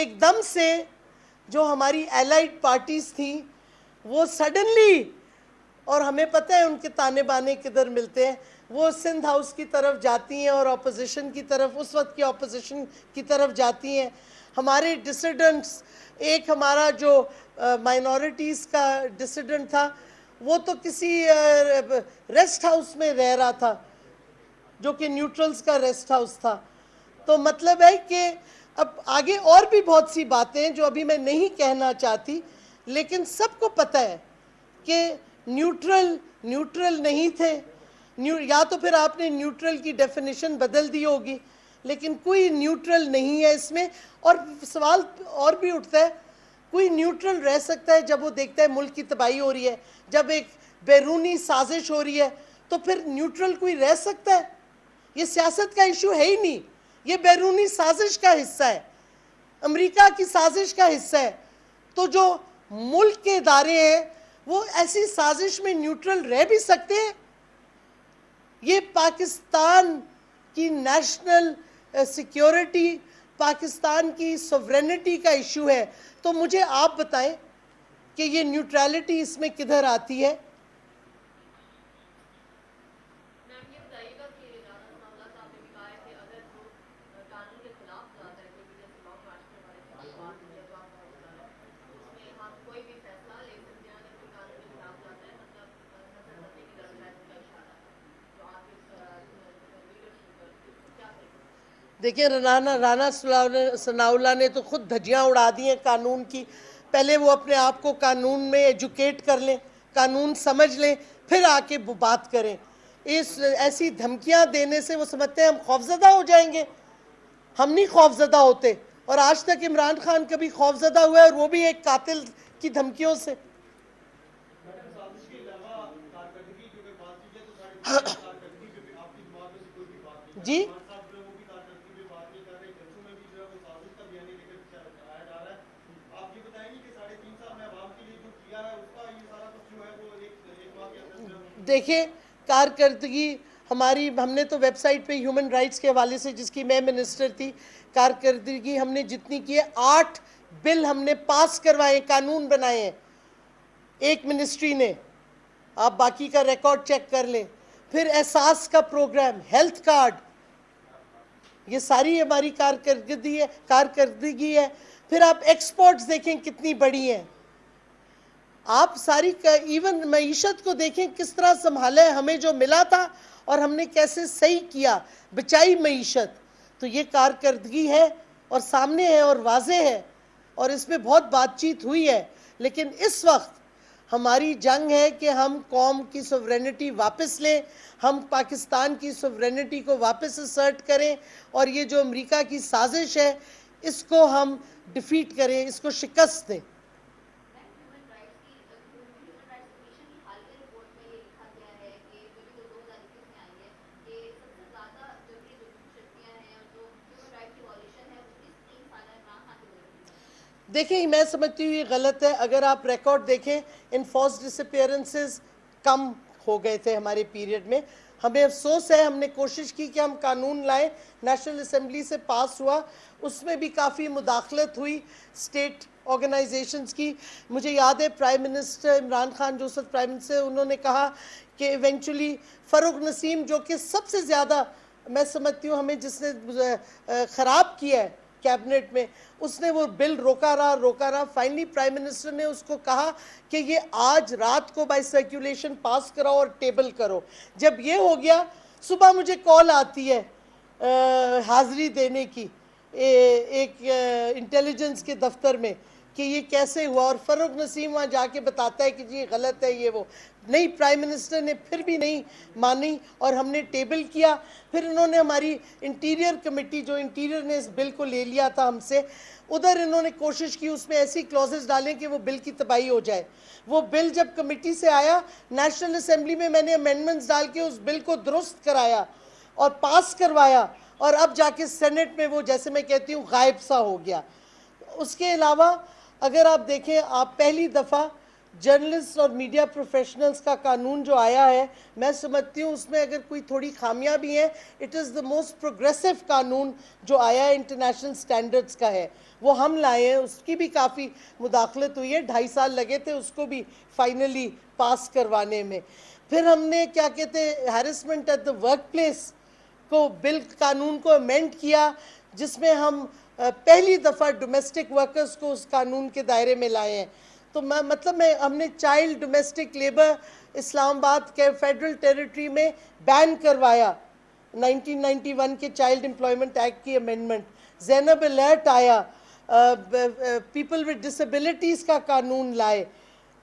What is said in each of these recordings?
ایک دم سے جو ہماری ایلائڈ پارٹیز تھیں وہ سڈنلی، اور ہمیں پتہ ہے ان کے تانے بانے کدھر ملتے ہیں، وہ سندھ ہاؤس کی طرف جاتی ہیں اور اپوزیشن کی طرف، اس وقت کی اپوزیشن کی طرف جاتی ہیں. ہمارے ڈسیڈنٹس، ایک ہمارا جو مائنورٹیز کا ڈسیڈنٹ تھا وہ تو کسی ریسٹ ہاؤس میں رہ رہا تھا جو کہ نیوٹرلز کا ریسٹ ہاؤس تھا. تو مطلب ہے کہ اب آگے اور بھی بہت سی باتیں جو ابھی میں نہیں کہنا چاہتی، لیکن سب کو پتہ ہے کہ نیوٹرل نہیں تھے. یا تو پھر آپ نے نیوٹرل کی ڈیفینیشن بدل دی ہوگی، لیکن کوئی نیوٹرل نہیں ہے اس میں. اور سوال اور بھی اٹھتا ہے، کوئی نیوٹرل رہ سکتا ہے جب وہ دیکھتا ہے ملک کی تباہی ہو رہی ہے، جب ایک بیرونی سازش ہو رہی ہے، تو پھر نیوٹرل کوئی رہ سکتا ہے؟ یہ سیاست کا ایشو ہے ہی نہیں، یہ بیرونی سازش کا حصہ ہے، امریکہ کی سازش کا حصہ ہے. تو جو ملک کے ادارے ہیں وہ ایسی سازش میں نیوٹرل رہ بھی سکتے ہیں؟ یہ پاکستان کی نیشنل سیکیورٹی، پاکستان کی سوورینٹی کا ایشو ہے. تو مجھے آپ بتائیں کہ یہ نیوٹرالٹی اس میں کدھر آتی ہے؟ دیکھیں، رانا ثناء اللہ نے تو خود دھجیاں اڑا دی ہیں قانون کی. پہلے وہ اپنے آپ کو قانون میں ایجوکیٹ کر لیں، قانون سمجھ لیں، پھر آ کے بات کریں. ایسی دھمکیاں دینے سے وہ سمجھتے ہیں ہم خوفزدہ ہو جائیں گے. ہم نہیں خوفزدہ ہوتے، اور آج تک عمران خان کبھی خوفزدہ ہوا ہے، اور وہ بھی ایک قاتل کی دھمکیوں سے. جی دیکھیں، کارکردگی ہماری، ہم نے تو ویب سائٹ پہ ہیومن رائٹس کے حوالے سے، جس کی میں منسٹر تھی، کارکردگی ہم نے جتنی کی ہے، 8 بل ہم نے پاس کروائے، قانون بنائے ہیں ایک منسٹری نے. آپ باقی کا ریکارڈ چیک کر لیں. پھر احساس کا پروگرام، ہیلتھ کارڈ، یہ ساری ہماری کارکردگی ہے. پھر آپ ایکسپورٹس دیکھیں کتنی بڑی ہیں. آپ ساری ایون معیشت کو دیکھیں کس طرح سنبھالا ہے، ہمیں جو ملا تھا اور ہم نے کیسے صحیح کیا، بچائی معیشت. تو یہ کارکردگی ہے اور سامنے ہے اور واضح ہے، اور اس میں بہت بات چیت ہوئی ہے. لیکن اس وقت ہماری جنگ ہے کہ ہم قوم کی سوورینٹی واپس لیں، ہم پاکستان کی سوورینٹی کو واپس اسرٹ کریں، اور یہ جو امریکہ کی سازش ہے اس کو ہم ڈیفیٹ کریں، اس کو شکست دیں. دیکھیں، میں سمجھتی ہوں یہ غلط ہے. اگر آپ ریکارڈ دیکھیں، انفورس ڈسپیئرنسز کم ہو گئے تھے ہمارے پیریڈ میں. ہمیں افسوس ہے، ہم نے کوشش کی کہ ہم قانون لائیں، نیشنل اسمبلی سے پاس ہوا، اس میں بھی کافی مداخلت ہوئی اسٹیٹ آرگنائزیشنز کی. مجھے یاد ہے پرائم منسٹر عمران خان جو وقت پرائم منسٹر، انہوں نے کہا کہ ایونچولی فاروق نسیم، جو کہ سب سے زیادہ میں سمجھتی ہوں ہمیں جس نے خراب کیا ہے کیبنٹ میں، اس نے وہ بل روکا رہا. فائنلی پرائم منسٹر نے اس کو کہا کہ یہ آج رات کو بائی سرکولیشن پاس کراؤ اور ٹیبل کرو. جب یہ ہو گیا، صبح مجھے کال آتی ہے حاضری دینے کی ایک انٹیلیجنس کے دفتر میں کہ یہ کیسے ہوا، اور فاروق نسیم وہاں جا کے بتاتا ہے کہ جی غلط ہے یہ وہ. نہیں، پرائم منسٹر نے پھر بھی نہیں مانی اور ہم نے ٹیبل کیا. پھر انہوں نے ہماری انٹیریئر کمیٹی، جو انٹیریئر نے اس بل کو لے لیا تھا ہم سے، ادھر انہوں نے کوشش کی اس میں ایسی کلوزز ڈالیں کہ وہ بل کی تباہی ہو جائے. وہ بل جب کمیٹی سے آیا، نیشنل اسمبلی میں نے امینڈمنٹس ڈال کے اس بل کو درست کرایا اور پاس کروایا، اور اب جا کے سینٹ میں وہ، جیسے میں کہتی ہوں، غائب سا ہو گیا. اس کے علاوہ اگر آپ دیکھیں، آپ پہلی دفعہ जर्नलिस्ट और मीडिया प्रोफेशनल्स का कानून जो आया है, मैं समझती हूँ उसमें अगर कोई थोड़ी खामियां भी हैं, it is the most progressive कानून जो आया है, इंटरनेशनल स्टैंडर्ड्स का है, वो हम लाए हैं। उसकी भी काफ़ी मुदाखलत हुई है, 2.5 साल लगे थे उसको भी फाइनली पास करवाने में। फिर हमने क्या कहते हैं, harassment at the work place को बिल कानून को अमेंड किया, जिसमें हम पहली दफ़ा डोमेस्टिक वर्कर्स को उस कानून के दायरे में लाए हैं। तो हमने चाइल्ड डोमेस्टिक लेबर इस्लामाबाद के फेडरल टेरिटरी में बैन करवाया, 1991 के चाइल्ड एम्प्लॉयमेंट एक्ट की अमेंडमेंट। ज़ैनब अलर्ट आया, पीपल विद डिसेबिलिटीज़ का कानून लाए।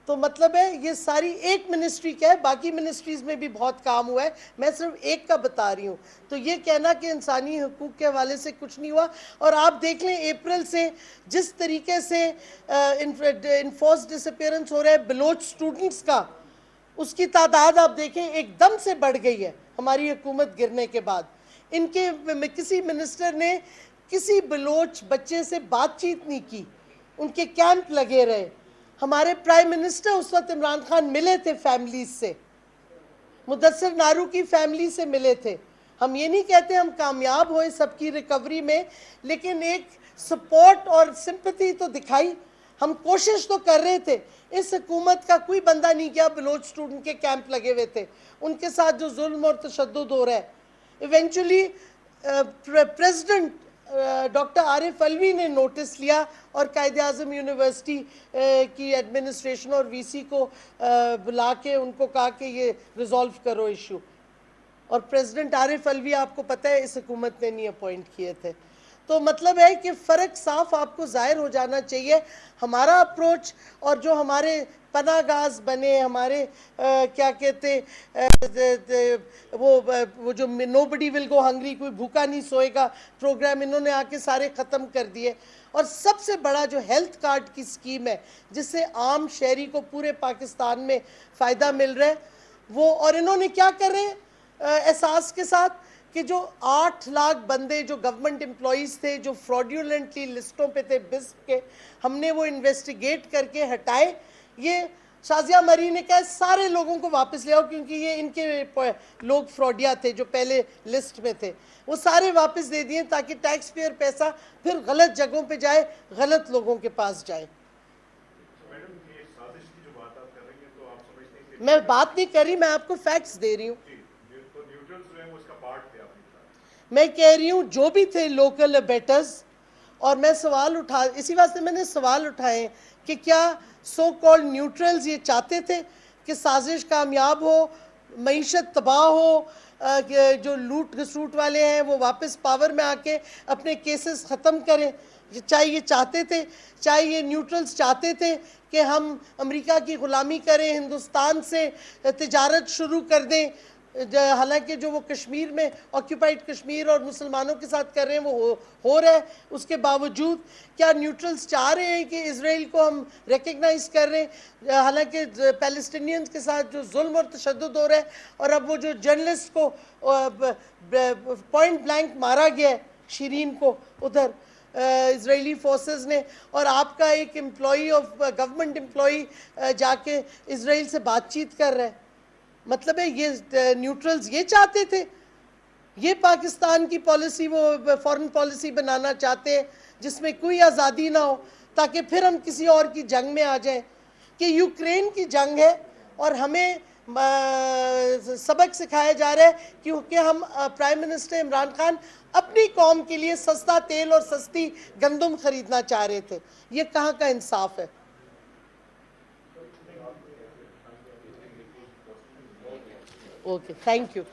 तो मतलब है ये सारी एक मिनिस्ट्री का है, बाकी मिनिस्ट्रीज़ में भी बहुत काम हुआ है, मैं सिर्फ एक का बता रही हूँ। तो ये कहना कि इंसानी हकूक़ के हवाले से कुछ नहीं हुआ। और आप देख लें अप्रैल से जिस तरीके से इन्फोर्स डिसअपीयरेंस हो रहा है बलोच स्टूडेंट्स का, उसकी तादाद आप देखें एकदम से बढ़ गई है हमारी हुकूमत गिरने के बाद। इनके किसी मिनिस्टर ने किसी बलोच बच्चे से बातचीत नहीं की, उनके कैंप लगे रहे। हमारे प्राइम मिनिस्टर उस वक्त इमरान खान मिले थे फैमिलीज से, मुदस्सिर नारू की फैमिली से मिले थे। हम ये नहीं कहते हम कामयाब हुए सबकी रिकवरी में, लेकिन एक सपोर्ट और सिंपैथी तो दिखाई, हम कोशिश तो कर रहे थे। इस हुकूमत का कोई बंदा नहीं गया, बलोच स्टूडेंट के कैंप लगे हुए थे, उनके साथ जो जुल्म और तशद्दुद हो रहा है। Eventually president doctor Arif Alvi ने नोटिस लिया और कायद-ए-आज़म यूनिवर्सिटी की एडमिनिस्ट्रेशन और वीसी को बुला के उनको कहा कि ये रिजॉल्व करो इशू। और प्रेसिडेंट आरिफ अलवी आपको पता है इस हुकूमत ने नहीं अपॉइंट किए थे। तो मतलब है कि फ़र्क साफ आपको ज़ाहिर हो जाना चाहिए। हमारा अप्रोच और जो हमारे पनागाज बने, हमारे क्या कहते वो जो नोबडी विल गो हंग्री, कोई भूखा नहीं सोएगा प्रोग्राम, इन्होंने आके सारे ख़त्म कर दिए। और सबसे बड़ा जो हेल्थ कार्ड की स्कीम है जिससे आम शहरी को पूरे पाकिस्तान में फ़ायदा मिल रहा है वो, और इन्होंने क्या कर रहे हैं एहसास के साथ कि जो 8 लाख बंदे जो गवर्नमेंट एम्प्लॉइज़ थे जो फ्रॉड्यूलेंटली लिस्टों पे थे बिस्प के, हमने वो इन्वेस्टिगेट करके हटाए। ये शाजिया मरी ने कहा सारे लोगों को वापस ले आओ क्योंकि ये इनके लोग फ्रॉडिया थे जो पहले लिस्ट में थे, वो सारे वापस दे दिए ताकि टैक्स पेयर पैसा फिर गलत जगहों पे जाए, गलत लोगों के पास जाए। मैं बात नहीं कर रही, मैं आपको फैक्ट्स दे रही हूँ। मैं कह रही हूँ जो भी थे लोकल अबेटर्स, और मैं सवाल उठा, इसी वास्ते मैंने सवाल उठाए कि क्या सो कॉल्ड न्यूट्रल्स ये चाहते थे कि साजिश कामयाब हो, मईशत तबाह हो, जो लूट घसूट वाले हैं वो वापस पावर में आके अपने केसेस ख़त्म करें। चाहे ये चाहते थे, चाहे ये न्यूट्रल्स चाहते थे कि हम अमेरिका की ग़ुलामी करें, हिंदुस्तान से तिजारत शुरू कर दें, हालांकि जो वो कश्मीर में ऑक्यूपाइड कश्मीर और मुसलमानों के साथ कर रहे हैं वो हो रहा है, उसके बावजूद क्या न्यूट्रल्स चाह रहे हैं कि इजराइल को हम रिकग्नाइज कर रहे हैं, हालांकि पैलेस्टीनियंस के साथ जो जुल्म और तशद्दुद हो रहा है। और अब वो जो जर्नलिस्ट को पॉइंट ब्लैंक मारा गया है, शिरीन को उधर इजरायली फोर्सेस ने, और आपका एक एम्प्लॉई ऑफ गवर्नमेंट एम्प्लॉई जाके इजराइल से बातचीत कर रहा है। मतलब है ये न्यूट्रल्स ये चाहते थे, ये पाकिस्तान की पॉलिसी वो फॉरेन पॉलिसी बनाना चाहते हैं जिसमें कोई आज़ादी ना हो, ताकि फिर हम किसी और की जंग में आ जाएं। कि यूक्रेन की जंग है और हमें सबक सिखाया जा रहा है क्योंकि हम प्राइम मिनिस्टर इमरान खान अपनी कौम के लिए सस्ता तेल और सस्ती गंदम खरीदना चाह रहे थे। ये कहाँ का इंसाफ है? Okay, thank you.